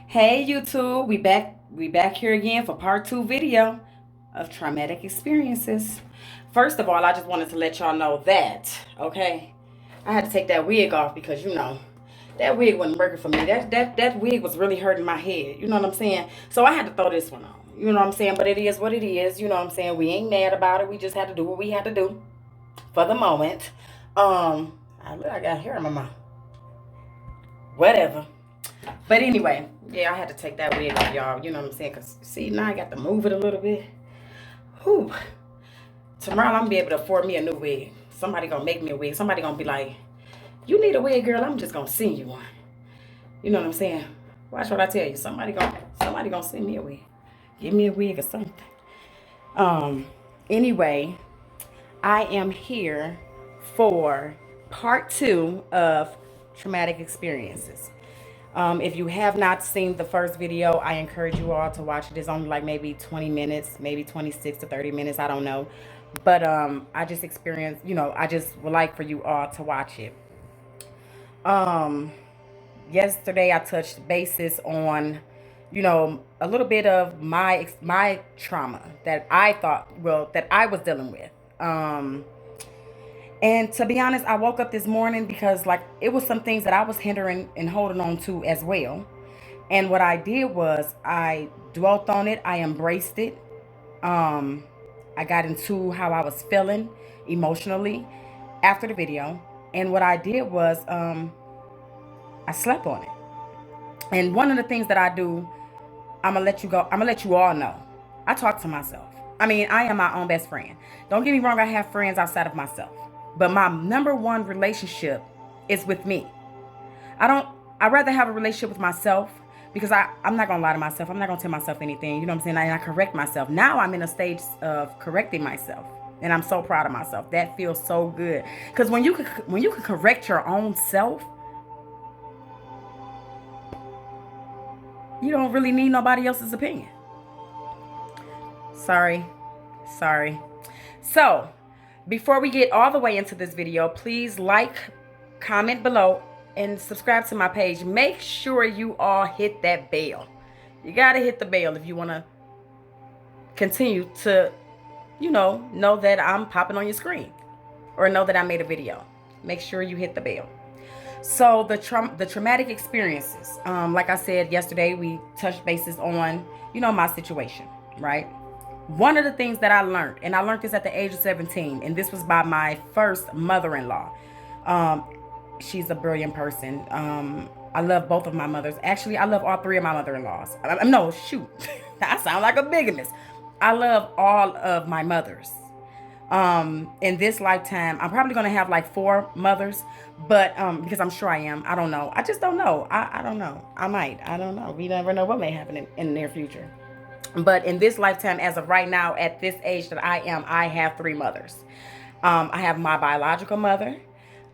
Hey YouTube, we back here again for part 2 video of traumatic experiences. First of all, I just wanted to let y'all know that, okay? I had to take that wig off because that wig wasn't working for me. That wig was really hurting my head. You know what I'm saying? So I had to throw this one on. You know what I'm saying? But it is what it is. You know what I'm saying? We ain't mad about it. We just had to do what we had to do for the moment. I got hair in my mouth. Whatever. But anyway, yeah, I had to take that wig off, y'all. You know what I'm saying? Because, see, now I got to move it a little bit. Whew. Tomorrow, I'm going to be able to afford me a new wig. Somebody going to make me a wig. Somebody going to be like, you need a wig, girl. I'm just going to send you one. You know what I'm saying? Watch what I tell you. Somebody gonna send me a wig. Give me a wig or something. Anyway, I am here for part 2 of traumatic experiences. If you have not seen the first video, I encourage you all to watch it. It's only like maybe 20 minutes, maybe 26 to 30 minutes. I don't know. But I just experienced, I just would like for you all to watch it. Um, Yesterday I touched bases on, a little bit of my trauma that I thought, that I was dealing with. And to be honest, I woke up this morning because like it was some things that I was hindering and holding on to as well. And what I did was I dwelt on it, I embraced it. Um, I got into how I was feeling emotionally after the video. And what I did was I slept on it. And one of the things that I do, I'm gonna let you go. I'm gonna let you all know. I talk to myself. I mean, I am my own best friend. Don't get me wrong. I have friends outside of myself, but my number one relationship is with me. I don't. I'd rather have a relationship with myself because I'm not gonna lie to myself. I'm not gonna tell myself anything. You know what I'm saying? And I correct myself. Now I'm in a stage of correcting myself, and I'm so proud of myself. That feels so good because when you can correct your own self, you don't really need nobody else's opinion. Sorry. Sorry. So, before we get all the way into this video, please like, comment below, and subscribe to my page. Make sure you all hit that bell. You got to hit the bell if you want to continue to, know that I'm popping on your screen or know that I made a video. Make sure you hit the bell. So the traumatic experiences, like I said yesterday, we touched bases on, my situation, right? One of the things that I learned, and I learned this at the age of 17, and this was by my first mother-in-law. Um, she's a brilliant person. I love both of my mothers. Actually, I love all three of my mother-in-laws. No, shoot, I sound like a bigamist. I love all of my mothers. In this lifetime I'm probably gonna have like 4 mothers, but because I'm sure I am. I don't know. I just don't know. I don't know. I don't know. We never know what may happen in the near future. But in this lifetime, as of right now, at this age that I am, I have 3 mothers. I have my biological mother.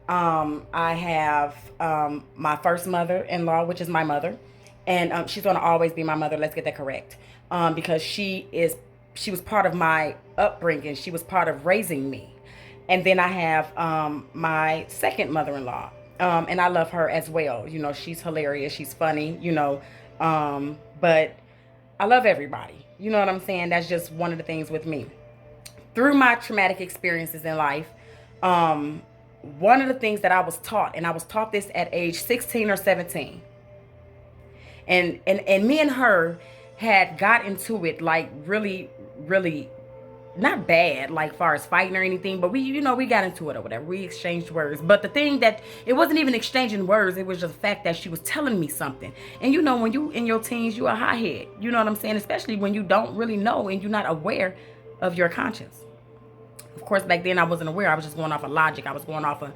I have my first mother-in-law, which is my mother, and she's gonna always be my mother. Let's get that correct, because she was part of my upbringing. She was part of raising me. And then I have my second mother-in-law, and I love her as well. She's hilarious. She's funny. But I love everybody. You know what I'm saying? That's just one of the things with me. Through my traumatic experiences in life, um, one of the things that I was taught, and I was taught this at age 16 or 17, and me and her had got into it like really, really not bad, like far as fighting or anything, but we got into it or whatever. We exchanged words. But the thing that it wasn't even exchanging words, it was just the fact that she was telling me something. And when you in your teens, you a hothead. You know what I'm saying? Especially when you don't really know and you're not aware of your conscience. Of course, back then I wasn't aware. I was just going off of logic. I was going off of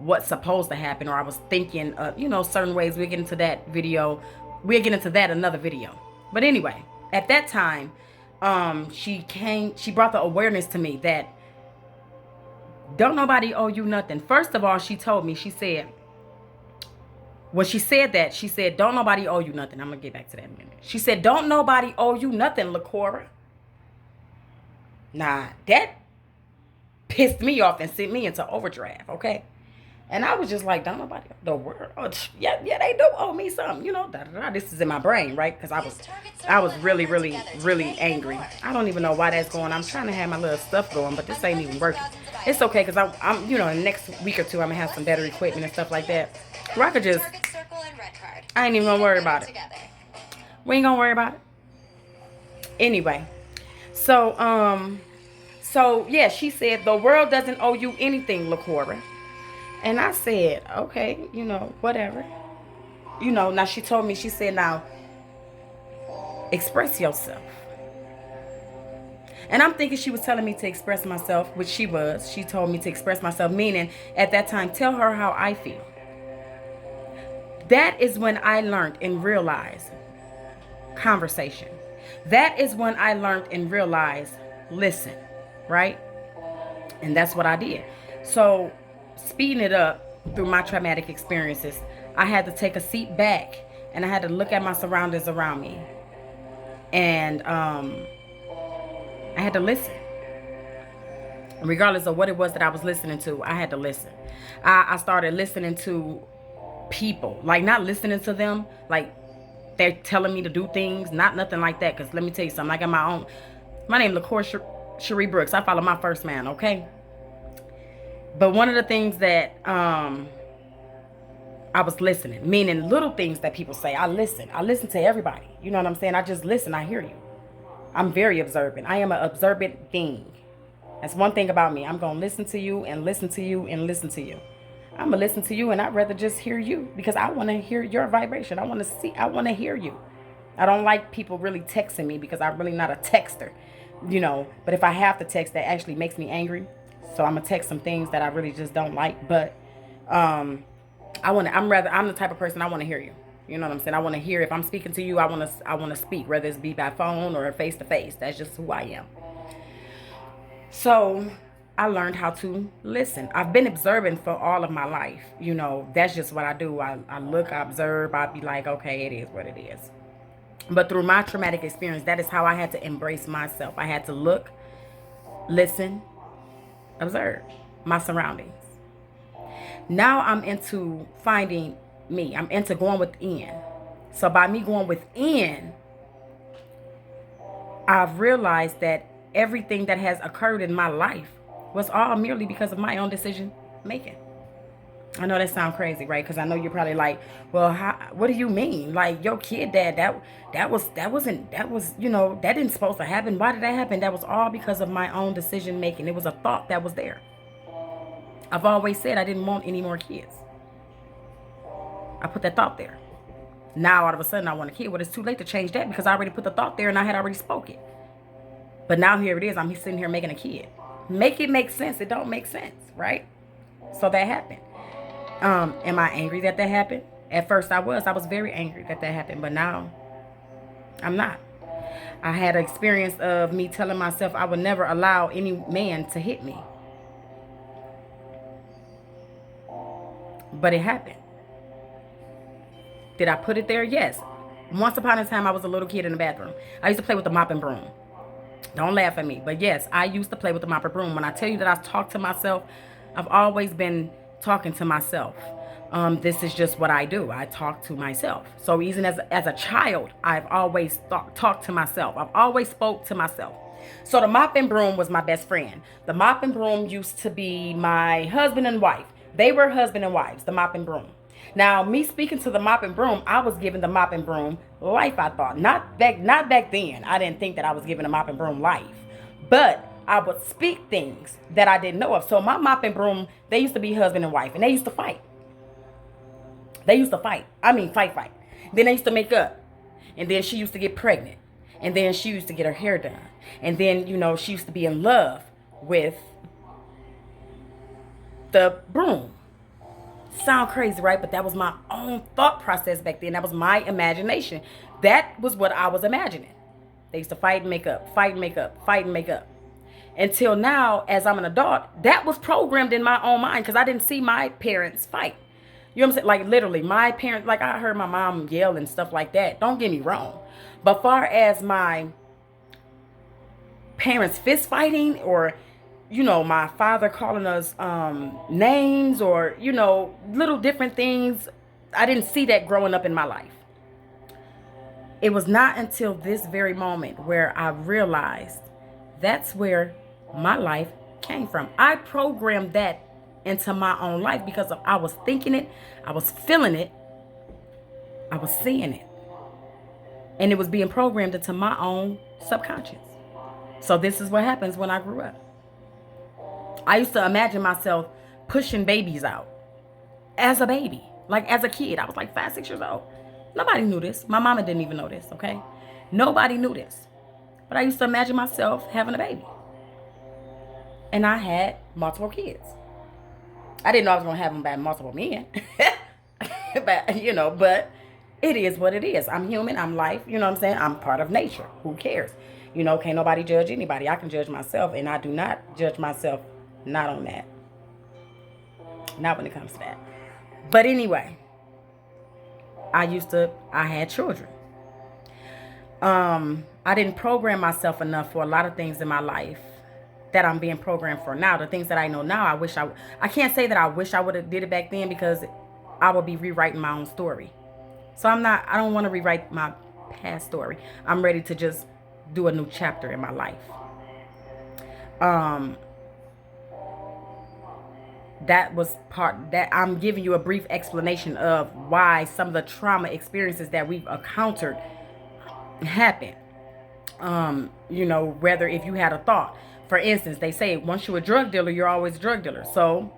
what's supposed to happen, or I was thinking certain ways. We'll get into that video. We'll get into that another video. But anyway, at that time, she brought the awareness to me that don't nobody owe you nothing. First of all, she told me, she said, when she said that, she said, don't nobody owe you nothing. I'm gonna get back to that in a minute. She said, don't nobody owe you nothing, LaCora. Nah, that pissed me off and sent me into overdrive, okay? And I was just like, don't nobody, the world, oh, yeah, they do owe me something, da, da, da. This is in my brain, right? Because I was really, really, really angry. I don't even know why that's going. I'm trying to have my little stuff going, but this ain't even working. It's okay, because I'm, in the next week or two, I'm going to have some better equipment and stuff like that. Where I could just, I ain't even going to worry about it. We ain't going to worry about it. Anyway, so yeah, she said, the world doesn't owe you anything, LaCora. And I said, okay, whatever. Now she told me, she said, now, express yourself. And I'm thinking she was telling me to express myself, which she was. She told me to express myself, meaning at that time, tell her how I feel. That is when I learned and realized conversation. That is when I learned and realized listen, right? And that's what I did. So speeding it up through my traumatic experiences, I had to take a seat back and I had to look at my surroundings around me. And I had to listen. Regardless of what it was that I was listening to, I had to listen. I started listening to people, like not listening to them, like they're telling me to do things, not nothing like that. Because let me tell you something, I got my own. My name is Cherie Brooks. I follow my first man, okay? But one of the things that I was listening, meaning little things that people say, I listen. I listen to everybody. You know what I'm saying? I just listen. I hear you. I'm very observant. I am an observant being. That's one thing about me. I'm going to listen to you and listen to you and listen to you. I'm going to listen to you and I'd rather just hear you because I want to hear your vibration. I want to hear you. I don't like people really texting me because I'm really not a texter, but if I have to text, that actually makes me angry. So I'm going to text some things that I really just don't like. But I'm the type of person, I want to hear you. You know what I'm saying? I want to hear, if I'm speaking to you, I want to speak, whether it's be by phone or face to face. That's just who I am. So I learned how to listen. I've been observing for all of my life. That's just what I do. I look, I observe, I'll be like, okay, it is what it is. But through my traumatic experience, that is how I had to embrace myself. I had to look, listen, observe my surroundings. Now I'm into finding me. I'm into going within. So by me going within, I've realized that everything that has occurred in my life was all merely because of my own decision making. I know that sounds crazy, right? Because I know you're probably like, well, what do you mean? Like your kid, dad, that didn't supposed to happen. Why did that happen? That was all because of my own decision making. It was a thought that was there. I've always said I didn't want any more kids. I put that thought there. Now all of a sudden I want a kid. Well, it's too late to change that because I already put the thought there and I had already spoke it. But now here it is. I'm sitting here making a kid. Make it make sense. It don't make sense, right? So that happened. Am I angry that happened? At first I was very angry that happened, but now I'm not. I had an experience of me telling myself I would never allow any man to hit me. But it happened. Did I put it there? Yes. Once upon a time, I was a little kid in the bathroom. I used to play with the mop and broom. Don't laugh at me. But yes, I used to play with the mop and broom. When I tell you that I talk to myself, I've always been talking to myself. This is just what I do. I talk to myself. So even as a child, I've always talked to myself. I've always spoke to myself. So the mop and broom was my best friend. The mop and broom used to be my husband and wife. They were husband and wives, the mop and broom. Now, me speaking to the mop and broom, I was giving the mop and broom life, I thought. Not back then. I didn't think that I was giving the mop and broom life. But I would speak things that I didn't know of. So my mop and broom, they used to be husband and wife, and they used to fight. They used to fight. I mean, fight. Then they used to make up. And then she used to get pregnant. And then she used to get her hair done. And then, she used to be in love with the broom. Sound crazy, right? But that was my own thought process back then. That was my imagination. That was what I was imagining. They used to fight and make up, fight and make up, fight and make up. Until now, as I'm an adult, that was programmed in my own mind because I didn't see my parents fight. You know what I'm saying? Like literally, my parents, like I heard my mom yell and stuff like that. Don't get me wrong. But far as my parents fist fighting or my father calling us names or, little different things. I didn't see that growing up in my life. It was not until this very moment where I realized that's where my life came from. I programmed that into my own life because I was thinking it, I was feeling it, I was seeing it. And it was being programmed into my own subconscious. So this is what happens when I grew up. I used to imagine myself pushing babies out as a baby, like as a kid. I was like 5, 6 years old. Nobody knew this. My mama didn't even know this, okay? Nobody knew this. But I used to imagine myself having a baby. And I had multiple kids. I didn't know I was going to have them by multiple men. but it is what it is. I'm human. I'm life. You know what I'm saying? I'm part of nature. Who cares? Can't nobody judge anybody. I can judge myself, and I do not judge myself. Not on that. Not when it comes to that. But anyway, I had children. I didn't program myself enough for a lot of things in my life that I'm being programmed for now. The things that I know now, I can't say that I wish I would have did it back then, because I would be rewriting my own story. So I don't want to rewrite my past story. I'm ready to just do a new chapter in my life. That was part that I'm giving you a brief explanation of why some of the trauma experiences that we've encountered happen. Whether if you had a thought, for instance, they say once you're a drug dealer, you're always a drug dealer. So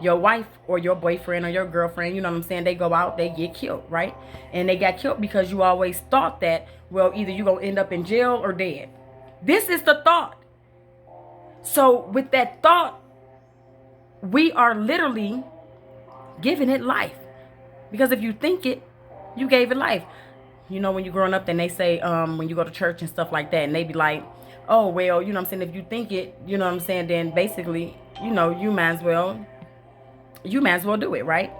your wife or your boyfriend or your girlfriend, you know what I'm saying, they go out, they get killed, right? And they got killed because you always thought that, well, either you're going to end up in jail or dead. This is the thought. So with that thought, we are literally giving it life. Because if you think it, you gave it life. When you're growing up, then they say, when you go to church and stuff like that, and they be like, oh, well, you know what I'm saying, if you think it, you know what I'm saying, then basically, you might as well do it, right?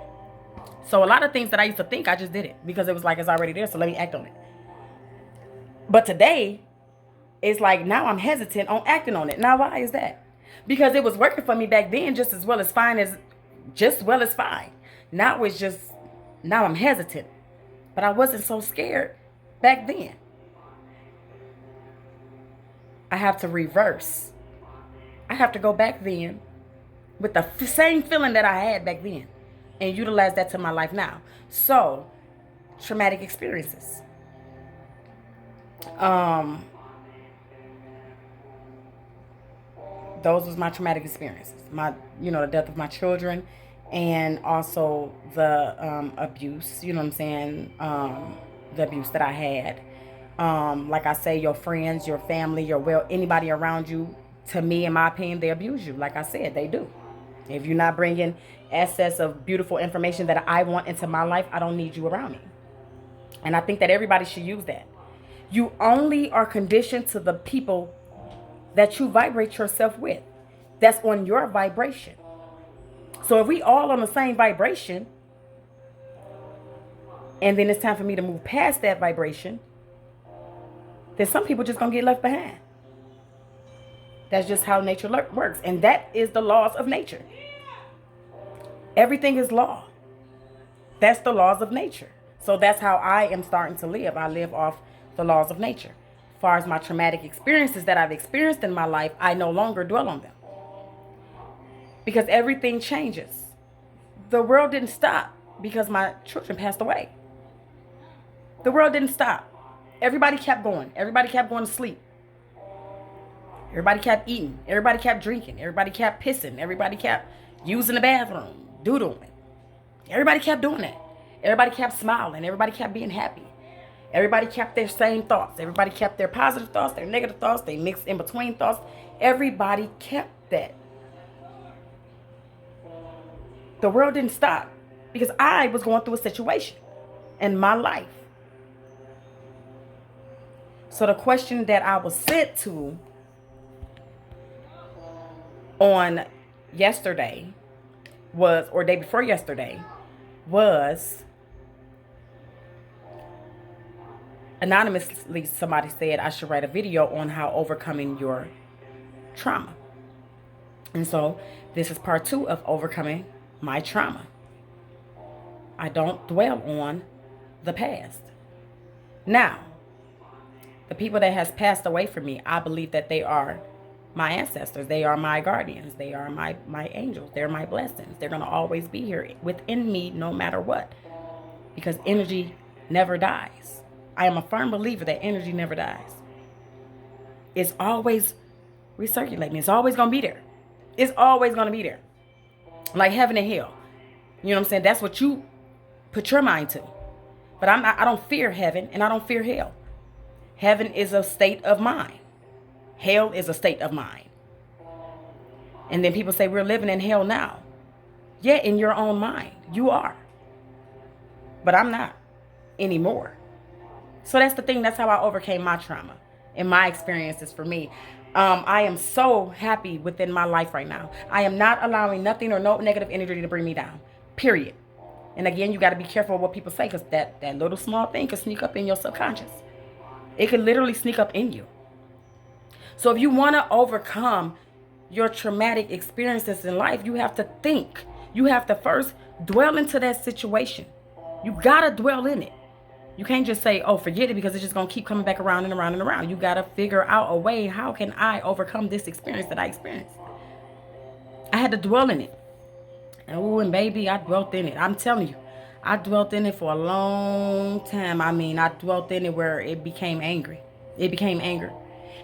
So a lot of things that I used to think, I just did it because it was like, it's already there, so let me act on it. But today, it's like, now I'm hesitant on acting on it. Now, why is that? Because it was working for me back then just as well as fine. Now I'm hesitant. But I wasn't so scared back then. I have to reverse. I have to go back then with the same feeling that I had back then and utilize that to my life now. So, traumatic experiences. Those was my traumatic experiences. The death of my children, and also the abuse, you know what I'm saying? The abuse that I had. Like I say, your friends, your family, anybody around you, to me, in my opinion, they abuse you. Like I said, they do. If you're not bringing excess of beautiful information that I want into my life, I don't need you around me. And I think that everybody should use that. You only are conditioned to the people that you vibrate yourself with. That's on your vibration. So if we all on the same vibration, and then it's time for me to move past that vibration, then some people just gonna get left behind. That's just how nature works. And that is the laws of nature. Everything is law. That's the laws of nature. So that's how I am starting to live. I live off the laws of nature. As far as my traumatic experiences that I've experienced in my life, I no longer dwell on them. Because everything changes. The world didn't stop because my children passed away. The world didn't stop. Everybody kept going. Everybody kept going to sleep. Everybody kept eating. Everybody kept drinking. Everybody kept pissing. Everybody kept using the bathroom, doodling. Everybody kept doing that. Everybody kept smiling. Everybody kept being happy. Everybody kept their same thoughts. Everybody kept their positive thoughts, their negative thoughts. They mixed in between thoughts. Everybody kept that. The world didn't stop because I was going through a situation in my life. So the question that I was sent to on yesterday was, or day before yesterday, was anonymously somebody said I should write a video on how overcoming your trauma. And so this is part 2 of overcoming my trauma. I don't dwell on the past. Now, the people that has passed away from me, I believe that they are my ancestors. They are my guardians. They are my angels. They're my blessings. They're going to always be here within me no matter what. Because energy never dies. I am a firm believer that energy never dies. It's always recirculating. It's always going to be there. It's always going to be there. Like heaven and hell. You know what I'm saying? That's what you put your mind to. But I don't fear heaven and I don't fear hell. Heaven is a state of mind. Hell is a state of mind. And then people say we're living in hell now. Yeah, in your own mind. You are. But I'm not anymore. So that's the thing. That's how I overcame my trauma and my experiences for me. I am so happy within my life right now. I am not allowing nothing or no negative energy to bring me down. Period. And again, you got to be careful of what people say, because that little small thing could sneak up in your subconscious. It could literally sneak up in you. So if you want to overcome your traumatic experiences in life, you have to think. You have to first dwell into that situation. You got to dwell in it. You can't just say, oh, forget it, because it's just going to keep coming back around and around and around. You got to figure out a way. How can I overcome this experience that I experienced? I had to dwell in it. And baby, I dwelt in it. I'm telling you, I dwelt in it for a long time. I mean, I dwelt in it where it became angry. It became anger.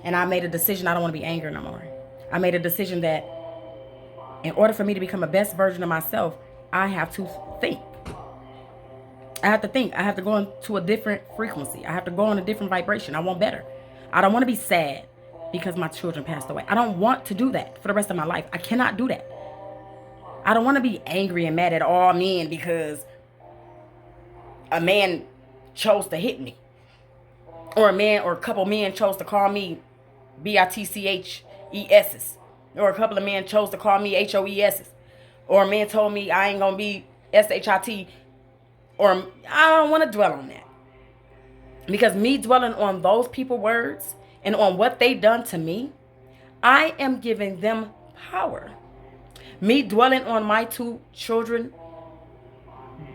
And I made a decision. I don't want to be angry no more. I made a decision that in order for me to become a best version of myself, I have to think. I have to think. I have to go into a different frequency. I have to go on a different vibration. I want better. I don't want to be sad because my children passed away. I don't want to do that for the rest of my life. I cannot do that. I don't want to be angry and mad at all men because a man chose to hit me. Or a man or a couple men chose to call me BITCHESs. Or a couple of men chose to call me HOESs. Or a man told me I ain't going to be SHIT. Or I don't want to dwell on that. Because me dwelling on those people words and on what they done to me, I am giving them power. Me dwelling on my 2 children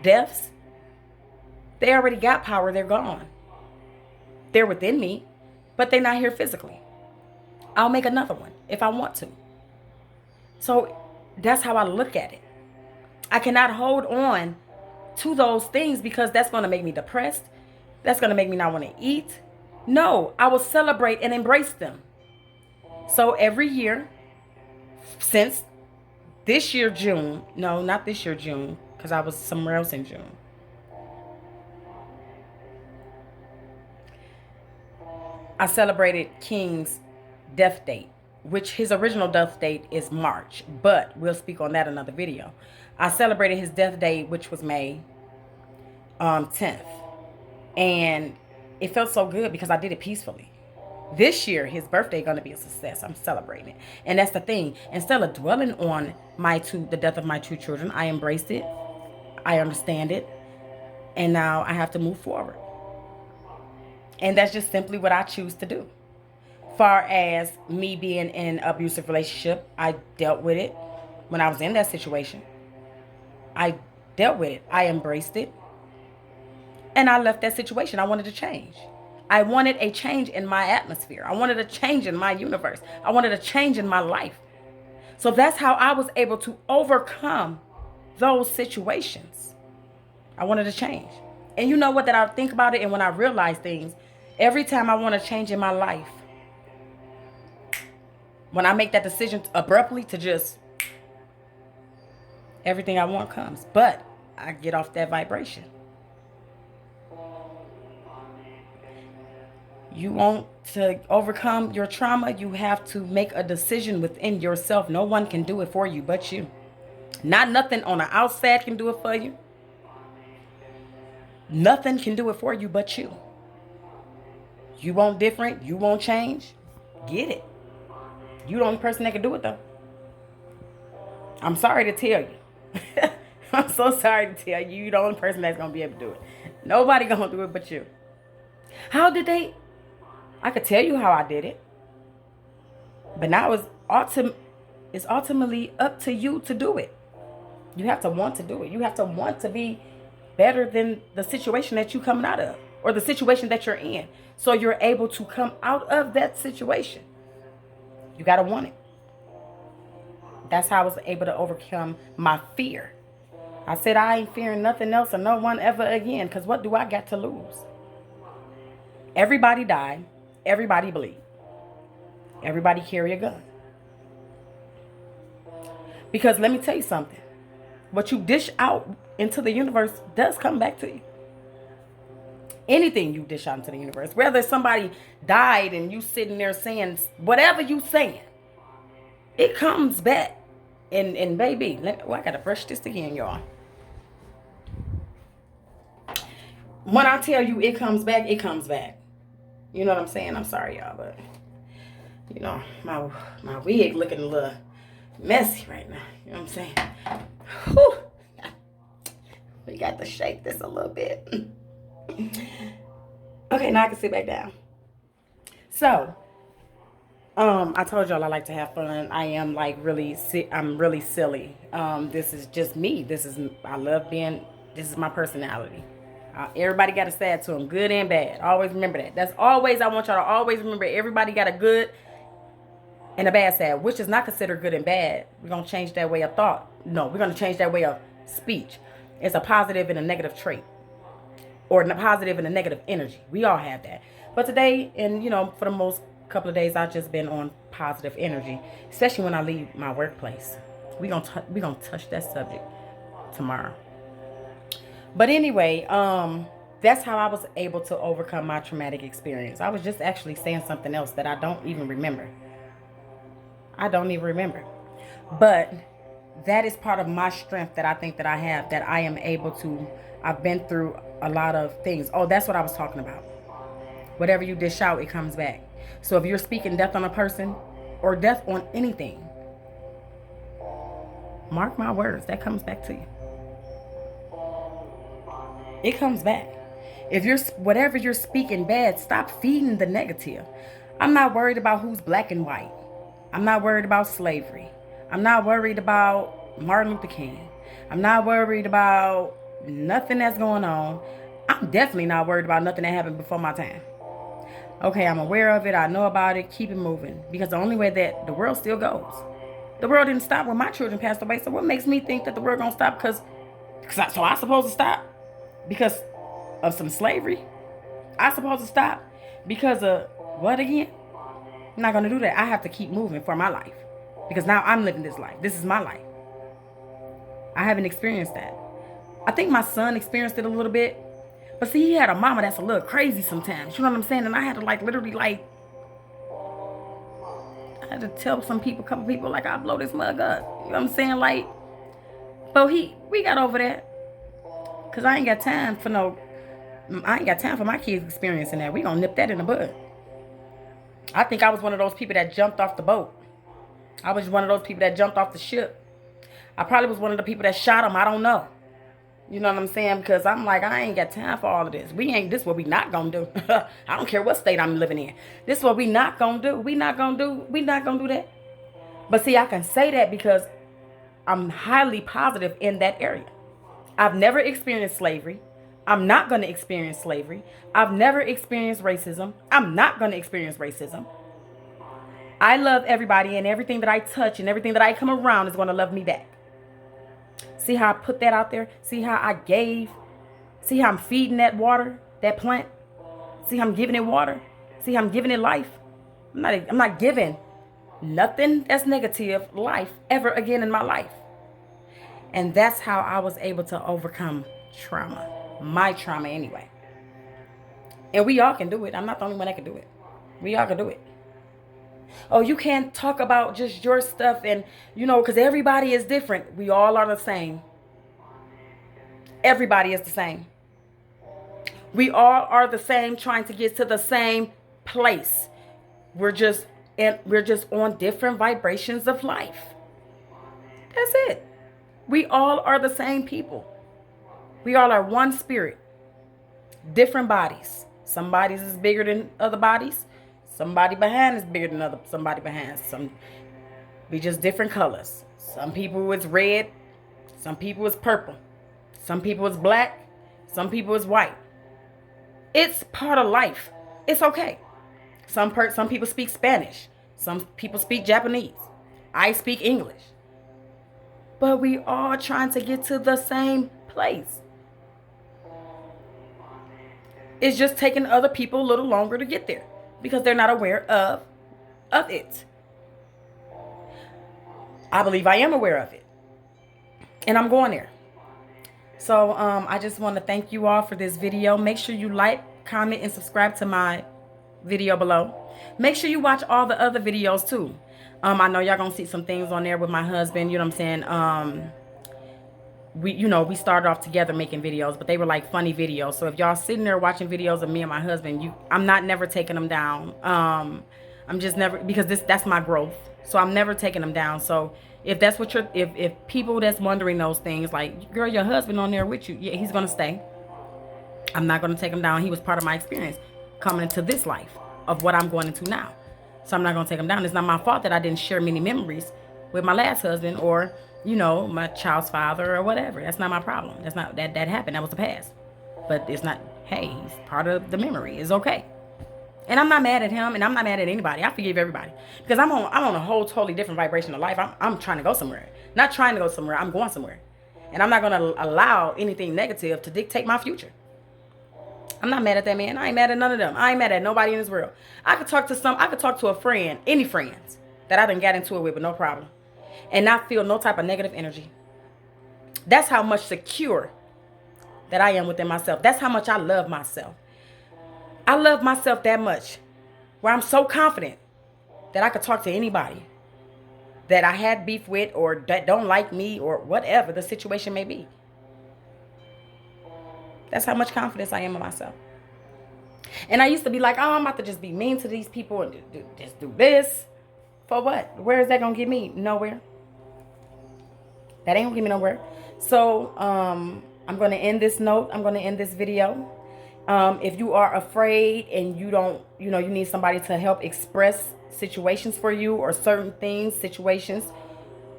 deaths, they already got power. They're gone. They're within me, but they're not here physically. I'll make another one if I want to. So that's how I look at it. I cannot hold on to those things because that's going to make me depressed. That's going to make me not want to eat. No, I will celebrate and embrace them. So every year, since this year, June, no, not this year, June, because I was somewhere else in June. I celebrated King's death date, which his original death date is March, but we'll speak on that in another video. I celebrated his death date, which was May 10th. And it felt so good because I did it peacefully. This year, his birthday going to be a success. I'm celebrating it. And that's the thing. Instead of dwelling on the death of my 2 children, I embraced it. I understand it. And now I have to move forward. And that's just simply what I choose to do. Far as me being in an abusive relationship, I dealt with it when I was in that situation. I dealt with it. I embraced it. And I left that situation. I wanted to change. I wanted a change in my atmosphere. I wanted a change in my universe. I wanted a change in my life. So that's how I was able to overcome those situations. I wanted to change. And you know what, that I think about it, and when I realize things, every time I want to change in my life, when I make that decision abruptly to just, everything I want comes. But I get off that vibration. You want to overcome your trauma, you have to make a decision within yourself. No one can do it for you but you. Not nothing on the outside can do it for you. Nothing can do it for you but you. You want different, you want change, get it. You the only person that can do it though. I'm sorry to tell you. I'm so sorry to tell you, you're the only person that's going to be able to do it. Nobody going to do it but you. How did they? I could tell you how I did it. But now it's it's ultimately up to you to do it. You have to want to do it. You have to want to be better than the situation that you're coming out of, or the situation that you're in, so you're able to come out of that situation. You got to want it. That's how I was able to overcome my fear. I said I ain't fearing nothing else or no one ever again, because what do I got to lose? Everybody died. Everybody bleed. Everybody carry a gun. Because let me tell you something. What you dish out into the universe does come back to you. Anything you dish out into the universe, whether somebody died and you sitting there saying whatever you saying, it comes back. And baby, I gotta brush this again, y'all. When I tell you it comes back, it comes back. You know what I'm saying? I'm sorry, y'all, but you know, my wig looking a little messy right now. You know what I'm saying? Whew. We got to shake this a little bit. Okay, now I can sit back down. So, I told y'all I like to have fun. I am like I'm really silly. This is just me. This is my personality. Everybody got a side to them, good and bad. Always remember that. I want y'all to always remember, everybody got a good and a bad side, which is not considered good and bad. We're going to change that way of thought. No, we're going to change that way of speech. It's a positive and a negative trait, or a positive and a negative energy. We all have that. But today, and for the most couple of days, I've just been on positive energy, especially when I leave my workplace. We're gonna touch that subject tomorrow. But anyway, that's how I was able to overcome my traumatic experience. I was just actually saying something else that I don't even remember. But that is part of my strength that I think that I have, that I am able to. I've been through a lot of things. Oh, that's what I was talking about. Whatever you dish out, it comes back. So if you're speaking death on a person or death on anything, mark my words, that comes back to you. It comes back. Whatever you're speaking bad, stop feeding the negative. I'm not worried about who's black and white. I'm not worried about slavery. I'm not worried about Martin Luther King. I'm not worried about nothing that's going on. I'm definitely not worried about nothing that happened before my time. Okay, I'm aware of it. I know about it. Keep it moving. Because the only way that the world still goes. The world didn't stop when my children passed away. So what makes me think that the world gonna stop? So I supposed to stop because of some slavery? I supposed to stop because of what again? I'm not gonna do that. I have to keep moving for my life. Because now I'm living this life. This is my life. I haven't experienced that. I think my son experienced it a little bit. But see, he had a mama that's a little crazy sometimes. You know what I'm saying? And I had to literally I had to tell a couple people I'll blow this mug up. You know what I'm saying? But we got over that. Because I ain't got time for my kids experiencing that. We gonna nip that in the bud. I think I was one of those people that jumped off the boat. I was one of those people that jumped off the ship. I probably was one of the people that shot him. I don't know. You know what I'm saying? Because I'm I ain't got time for all of this. This is what we not gonna do. I don't care what state I'm living in. This is what we not gonna do. We not gonna do that. But see, I can say that because I'm highly positive in that area. I've never experienced slavery. I'm not gonna experience slavery. I've never experienced racism. I'm not gonna experience racism. I love everybody, and everything that I touch and everything that I come around is gonna love me back. See how I put that out there? See how I gave? See how I'm feeding that water, that plant? See how I'm giving it water? See how I'm giving it life? I'm not giving nothing that's negative life ever again in my life. And that's how I was able to overcome trauma. My trauma anyway. And we all can do it. I'm not the only one that can do it. We all can do it. Oh, you can't talk about just your stuff and, because everybody is different. We all are the same. Everybody is the same. We all are the same, trying to get to the same place. We're just on different vibrations of life. That's it. We all are the same people. We all are one spirit. Different bodies. Some bodies is bigger than other bodies. Somebody behind is bigger than somebody behind. We just different colors. Some people it's red. Some people it's purple. Some people it's black. Some people it's white. It's part of life. It's okay. Some people speak Spanish. Some people speak Japanese. I speak English. But we all trying to get to the same place. It's just taking other people a little longer to get there because they're not aware of it. I believe I am aware of it. And I'm going there. So I just want to thank you all for this video. Make sure you like, comment, and subscribe to my video below. Make sure you watch all the other videos too. I know y'all gonna see some things on there with my husband. You know what I'm saying? We started off together making videos, but they were like funny videos. So if y'all sitting there watching videos of me and my husband, I'm not never taking them down. I'm just never, because that's my growth. So I'm never taking them down. So if that's what if people that's wondering those things, like, girl, your husband on there with you, yeah, he's gonna stay. I'm not gonna take him down. He was part of my experience coming into this life of what I'm going into now. So I'm not gonna take him down. It's not my fault that I didn't share many memories with my last husband or, you know, my child's father or whatever. That's not my problem. That's not that happened. That was the past. But it's not, hey, he's part of the memory. It's okay. And I'm not mad at him, and I'm not mad at anybody. I forgive everybody because I'm on a whole totally different vibration of life. I'm trying to go somewhere. Not trying to go somewhere. I'm going somewhere. And I'm not going to allow anything negative to dictate my future. I'm not mad at that man. I ain't mad at none of them. I ain't mad at nobody in this world. I could talk to a friend, any friends that I done got into it with no problem, and not feel no type of negative energy. That's how much secure that I am within myself. That's how much I love myself. I love myself that much where I'm so confident that I could talk to anybody that I had beef with or that don't like me or whatever the situation may be. That's how much confidence I am in myself. And I used to be like, oh, I'm about to just be mean to these people and just do this. For what? Where is that going to get me? Nowhere. That ain't going to get me nowhere. So I'm going to end this note. I'm going to end this video. If you are afraid and you don't, you need somebody to help express situations for you or certain things, situations,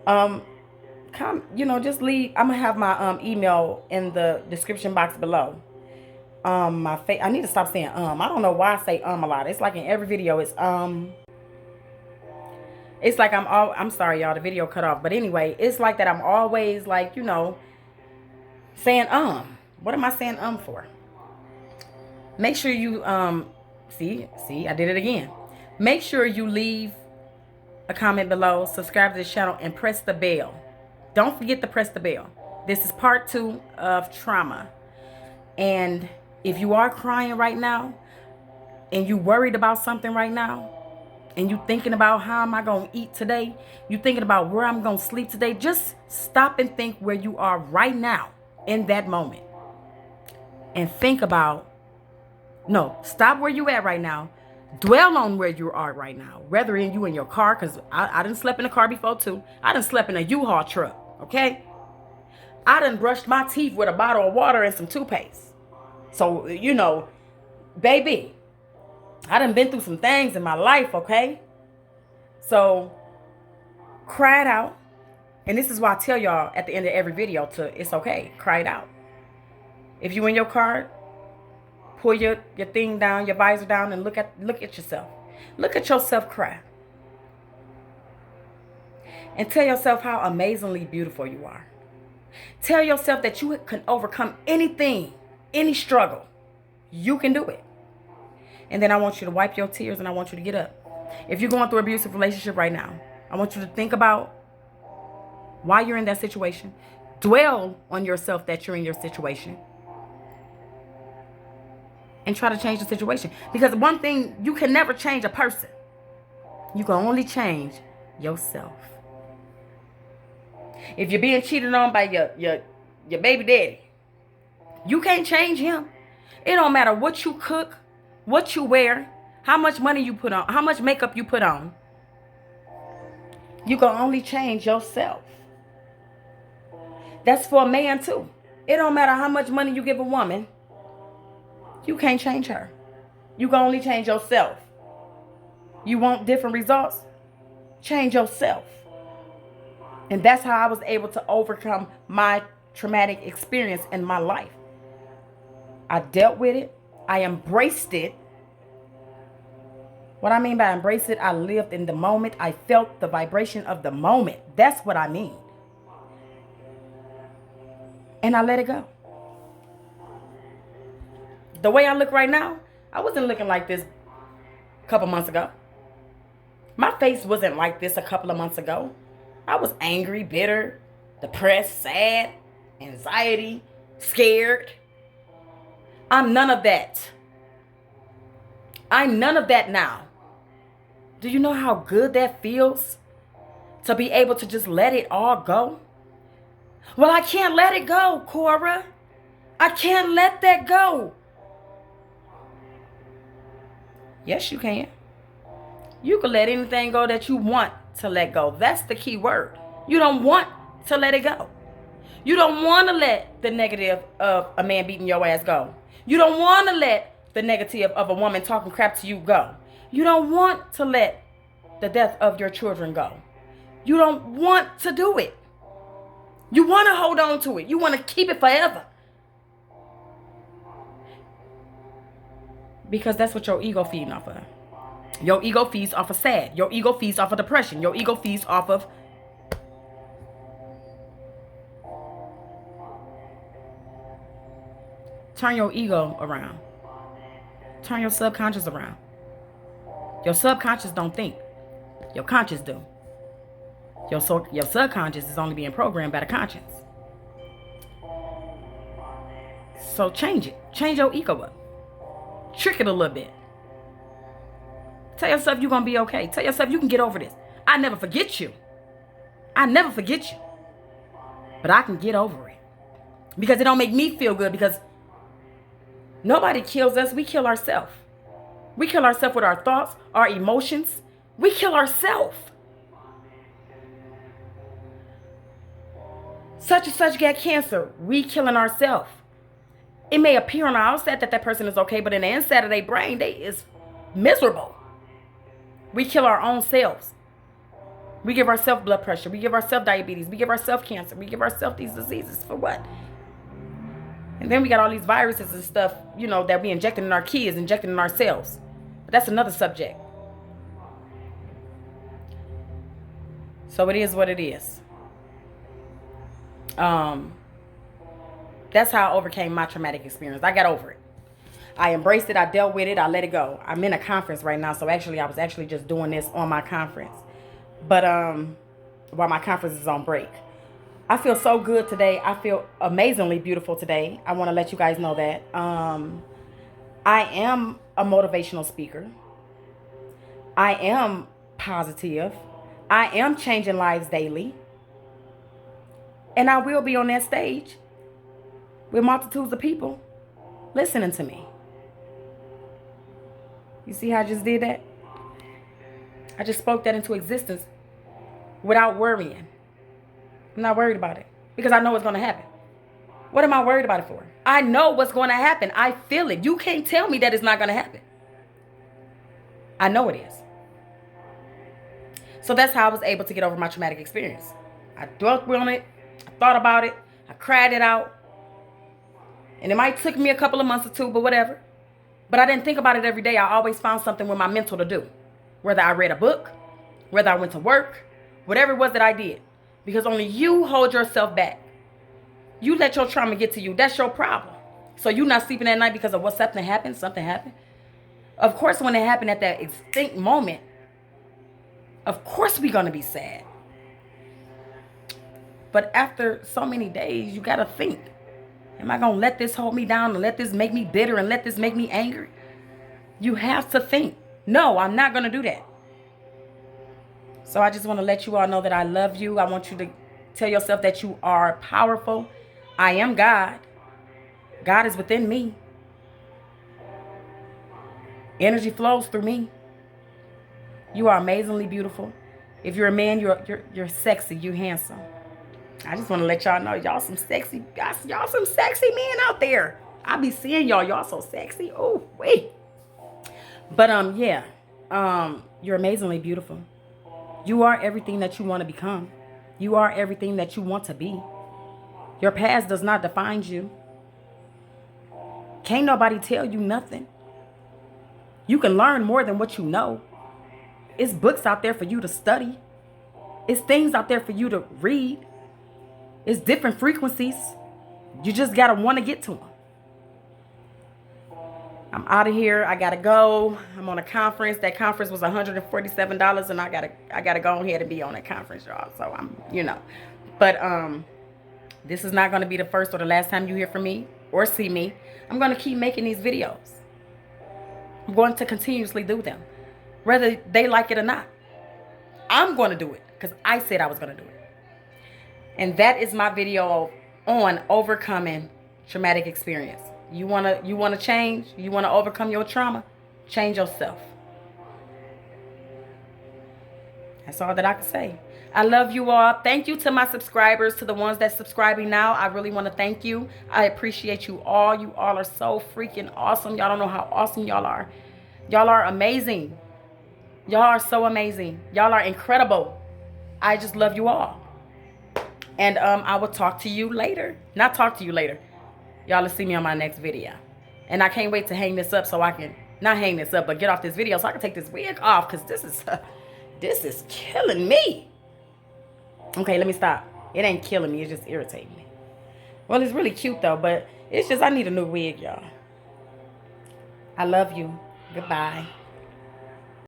just leave. I'm gonna have my email in the description box below. I need to stop saying I don't know why I say a lot. It's like in every video it's like I'm sorry y'all, the video cut off, but anyway, it's like that I'm always like, saying what am I saying for? Make sure you see I did it again. Make sure you leave a comment below, subscribe to the channel, and press the bell. Don't forget to press the bell. This is part 2 of trauma. And if you are crying right now and you worried about something right now and you thinking about how am I going to eat today, you thinking about where I'm going to sleep today, just stop and think where you are right now in that moment. And think about, stop where you at right now. Dwell on where you are right now. Whether you in your car, because I done slept in a car before too. I done slept in a U-Haul truck. Okay, I done brushed my teeth with a bottle of water and some toothpaste. So, baby, I done been through some things in my life, okay? So, cry it out. And this is why I tell y'all at the end of every video it's okay, cry it out. If you in your car, pull your thing down, your visor down, and look at yourself. Look at yourself cry. And tell yourself how amazingly beautiful you are. Tell yourself that you can overcome anything, any struggle. You can do it. And then I want you to wipe your tears and I want you to get up. If you're going through an abusive relationship right now, I want you to think about why you're in that situation. Dwell on yourself that you're in your situation. And try to change the situation. Because one thing, you can never change a person. You can only change yourself. If you're being cheated on by your baby daddy, you can't change him. It don't matter what you cook, what you wear, how much money you put on, how much makeup you put on. You can only change yourself. That's for a man too. It don't matter how much money you give a woman. You can't change her. You can only change yourself. You want different results? Change yourself. And that's how I was able to overcome my traumatic experience in my life. I dealt with it. I embraced it. What I mean by embrace it, I lived in the moment. I felt the vibration of the moment. That's what I mean. And I let it go. The way I look right now, I wasn't looking like this a couple months ago. My face wasn't like this a couple of months ago. I was angry, bitter, depressed, sad, anxiety, scared. I'm none of that. I'm none of that now. Do you know how good that feels? To be able to just let it all go? Well, I can't let it go, Cora. I can't let that go. Yes, you can. You can let anything go that you want to let go. That's the key word. You don't want to let it go. You don't want to let the negative of a man beating your ass go. You don't want to let the negative of a woman talking crap to you go. You don't want to let the death of your children go. You don't want to do it. You want to hold on to it. You want to keep it forever. Because that's what your ego feeding off of. Your ego feeds off of sad. Your ego feeds off of depression. Your ego feeds off of turn your ego around. Turn your subconscious around. Your subconscious don't think. Your conscious do. Your subconscious is only being programmed by the conscience. So change it. Change your ego up. Trick it a little bit. Tell yourself you're going to be okay. Tell yourself you can get over this. I never forget you. I never forget you. But I can get over it. Because it don't make me feel good. Because nobody kills us. We kill ourselves. We kill ourselves with our thoughts, our emotions. We kill ourselves. Such and such got cancer. We killing ourselves. It may appear on the outside that person is okay, but in the inside of their brain, they is miserable. We kill our own selves. We give ourselves blood pressure. We give ourselves diabetes. We give ourselves cancer. We give ourselves these diseases. For what? And then we got all these viruses and stuff, that we injecting in our kids, injecting in ourselves. But that's another subject. So it is what it is. That's how I overcame my traumatic experience. I got over it. I embraced it. I dealt with it. I let it go. I'm in a conference right now. So actually, I was actually just doing this on my conference. But while my conference is on break. I feel so good today. I feel amazingly beautiful today. I want to let you guys know that. I am a motivational speaker. I am positive. I am changing lives daily. And I will be on that stage with multitudes of people listening to me. You see how I just did that? I just spoke that into existence without worrying. I'm not worried about it because I know what's going to happen. What am I worried about it for? I know what's going to happen. I feel it. You can't tell me that it's not going to happen. I know it is. So that's how I was able to get over my traumatic experience. I dwelt on it. I thought about it. I cried it out. And it might took me a couple of months or two, but whatever. But I didn't think about it every day. I always found something with my mental to do. Whether I read a book, whether I went to work, whatever it was that I did. Because only you hold yourself back. You let your trauma get to you. That's your problem. So you're not sleeping at night because of what something happened. Of course, when it happened at that extinct moment, of course we're going to be sad. But after so many days, you got to think. Am I going to let this hold me down and let this make me bitter and let this make me angry? You have to think. No, I'm not going to do that. So I just want to let you all know that I love you. I want you to tell yourself that you are powerful. I am God. God is within me. Energy flows through me. You are amazingly beautiful. If you're a man, you're sexy, you're handsome. I just want to let y'all know y'all some sexy men out there. I be seeing y'all so sexy. Oh, wait. But you're amazingly beautiful. You are everything that you want to become. You are everything that you want to be. Your past does not define you. Can't nobody tell you nothing. You can learn more than what you know. It's books out there for you to study. It's things out there for you to read. It's different frequencies. You just got to want to get to them. I'm out of here. I got to go. I'm on a conference. That conference was $147, and I got to go ahead and be on that conference, y'all. So I'm, but this is not going to be the first or the last time you hear from me or see me. I'm going to keep making these videos. I'm going to continuously do them, whether they like it or not. I'm going to do it because I said I was going to do it. And that is my video on overcoming traumatic experience. You want to change? You want to overcome your trauma? Change yourself. That's all that I can say. I love you all. Thank you to my subscribers, to the ones that's subscribing now. I really want to thank you. I appreciate you all. You all are so freaking awesome. Y'all don't know how awesome y'all are. Y'all are amazing. Y'all are so amazing. Y'all are incredible. I just love you all. And I will talk to you later. Not talk to you later. Y'all will see me on my next video. And I can't wait to hang this up so I can, not hang this up, but get off this video so I can take this wig off, because this is killing me. Okay, let me stop. It ain't killing me. It's just irritating me. Well, it's really cute, though, but it's just I need a new wig, y'all. I love you. Goodbye.